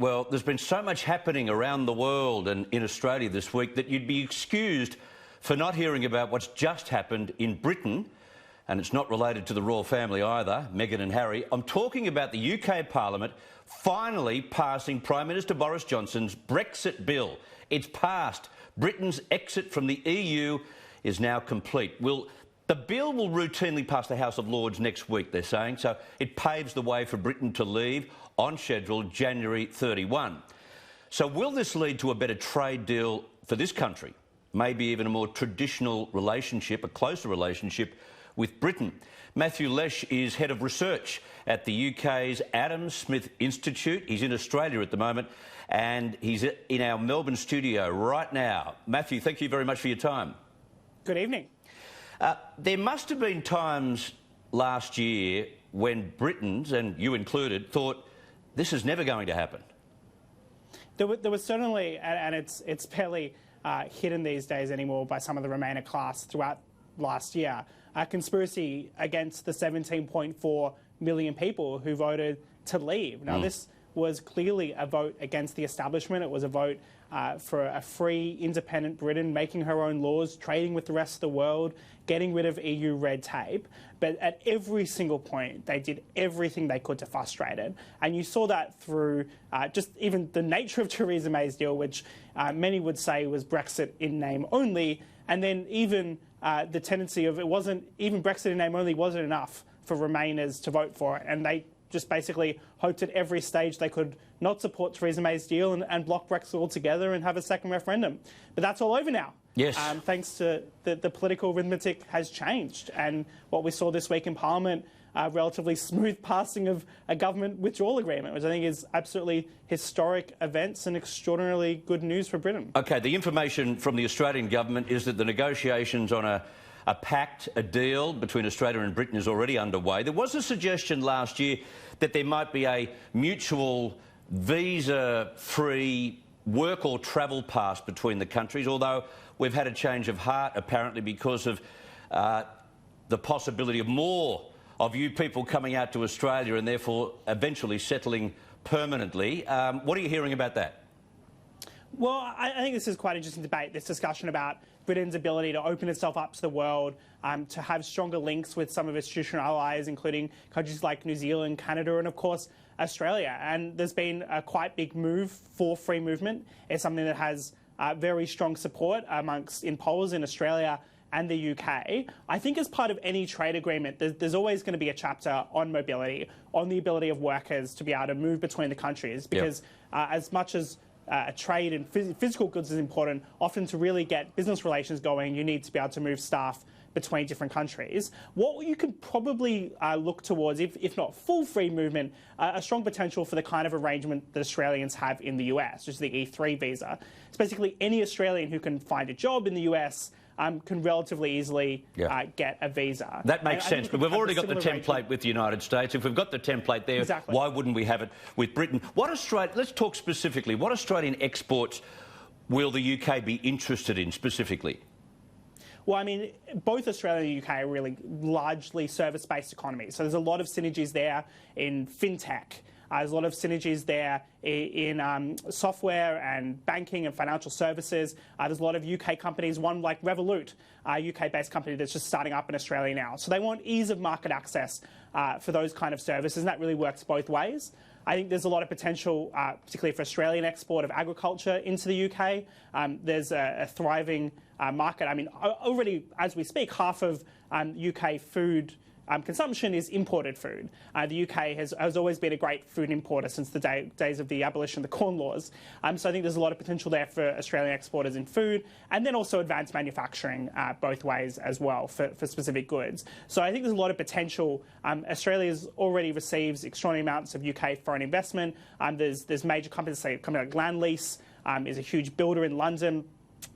Well, there's been so much happening around the world and in Australia this week that you'd be excused for not hearing about what's just happened in Britain, and it's not related to the royal family either, Meghan and Harry. I'm talking about the UK Parliament finally passing Prime Minister Boris Johnson's Brexit bill. It's passed. Britain's exit from the EU is now complete. The bill will routinely pass the House of Lords next week, they're saying, so it paves the way for Britain to leave on schedule January 31. So will this lead to a better trade deal for this country? Maybe even a more traditional relationship, a closer relationship with Britain? Matthew Lesh is Head of Research at the UK's Adam Smith Institute. He's in Australia at the moment and he's in our Melbourne studio right now. Matthew, thank you very much for your time. Good evening. There must have been times last year when Britons, and you included, thought this is never going to happen. There was certainly, and it's barely hidden these days anymore by some of the Remainer class throughout last year, a conspiracy against the 17.4 million people who voted to leave. Now, this was clearly a vote against the establishment. It was a vote for a free, independent Britain, making her own laws, trading with the rest of the world, getting rid of EU red tape. But at every single point, they did everything they could to frustrate it. And you saw that through just even the nature of Theresa May's deal, which many would say was Brexit in name only. And then even the tendency of even Brexit in name only wasn't enough for Remainers to vote for it. And they just basically hoped at every stage they could not support Theresa May's deal and block Brexit altogether and have a second referendum. But that's all over now. Yes. Thanks to the political arithmetic has changed. And what we saw this week in Parliament, relatively smooth passing of a government withdrawal agreement, which I think is absolutely historic events and extraordinarily good news for Britain. OK, the information from the Australian government is that the negotiations on a pact, a deal between Australia and Britain is already underway. There was a suggestion last year that there might be a mutual visa-free work or travel pass between the countries, although we've had a change of heart, apparently, because of the possibility of more of you people coming out to Australia and therefore eventually settling permanently. What are you hearing about that? Well, I think this is quite an interesting debate, this discussion about Britain's ability to open itself up to the world, to have stronger links with some of its traditional allies, including countries like New Zealand, Canada and, of course, Australia. And there's been a quite big move for free movement. It's something that has very strong support in polls in Australia and the UK. I think as part of any trade agreement, there's always going to be a chapter on mobility, on the ability of workers to be able to move between the countries, because as much as trade and physical goods is important, often to really get business relations going, you need to be able to move staff between different countries. What you could probably look towards, if not full free movement, a strong potential for the kind of arrangement that Australians have in the US, which is the E3 visa. It's basically any Australian who can find a job in the US can relatively easily get a visa. That makes sense, but we've already got the template with the United States. If we've got the template there, why wouldn't we have it with Britain? Let's talk specifically. What Australian exports will the UK be interested in specifically? Well, I mean, both Australia and the UK are really largely service-based economies. So there's a lot of synergies there in fintech. There's a lot of synergies there in software and banking and financial services. There's a lot of UK companies, one like Revolut, a UK-based company that's just starting up in Australia now. So they want ease of market access for those kind of services, and that really works both ways. I think there's a lot of potential, particularly for Australian export of agriculture into the UK. There's a thriving market. I mean, already as we speak, half of UK food consumption is imported food. The UK has always been a great food importer since the days of the abolition of the Corn Laws. So I think there's a lot of potential there for Australian exporters in food, and then also advanced manufacturing both ways as well for specific goods. So I think there's a lot of potential. Australia already receives extraordinary amounts of UK foreign investment. There's major companies, say a company like Lesh is a huge builder in London,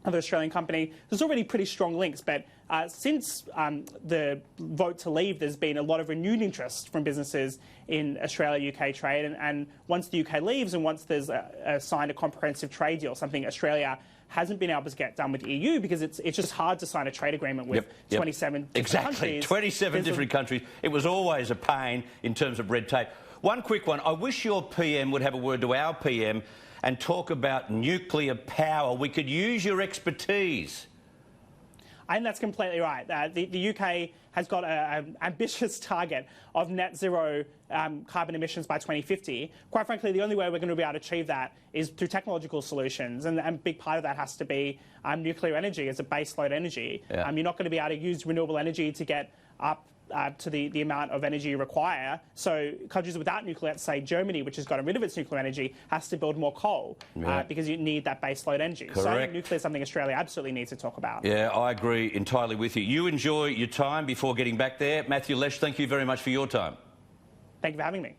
another Australian company. There's already pretty strong links, but since the vote to leave, there's been a lot of renewed interest from businesses in Australia-UK trade, and once the UK leaves and once there's signed a comprehensive trade deal, something Australia hasn't been able to get done with the EU because it's just hard to sign a trade agreement with 27 different countries. 27 different countries. It was always a pain in terms of red tape. One quick one. I wish your PM would have a word to our PM and talk about nuclear power. We could use your expertise. I think that's completely right. The UK has got an ambitious target of net zero carbon emissions by 2050. Quite frankly, the only way we're going to be able to achieve that is through technological solutions, and a big part of that has to be nuclear energy as a baseload energy. Yeah. You're not going to be able to use renewable energy to get up to the amount of energy you require. So countries without nuclear, let's say Germany, which has gotten rid of its nuclear energy, has to build more coal because you need that baseload energy. Correct. So I think nuclear is something Australia absolutely needs to talk about. Yeah, I agree entirely with you. You enjoy your time before getting back there. Matthew Lesh, thank you very much for your time. Thank you for having me.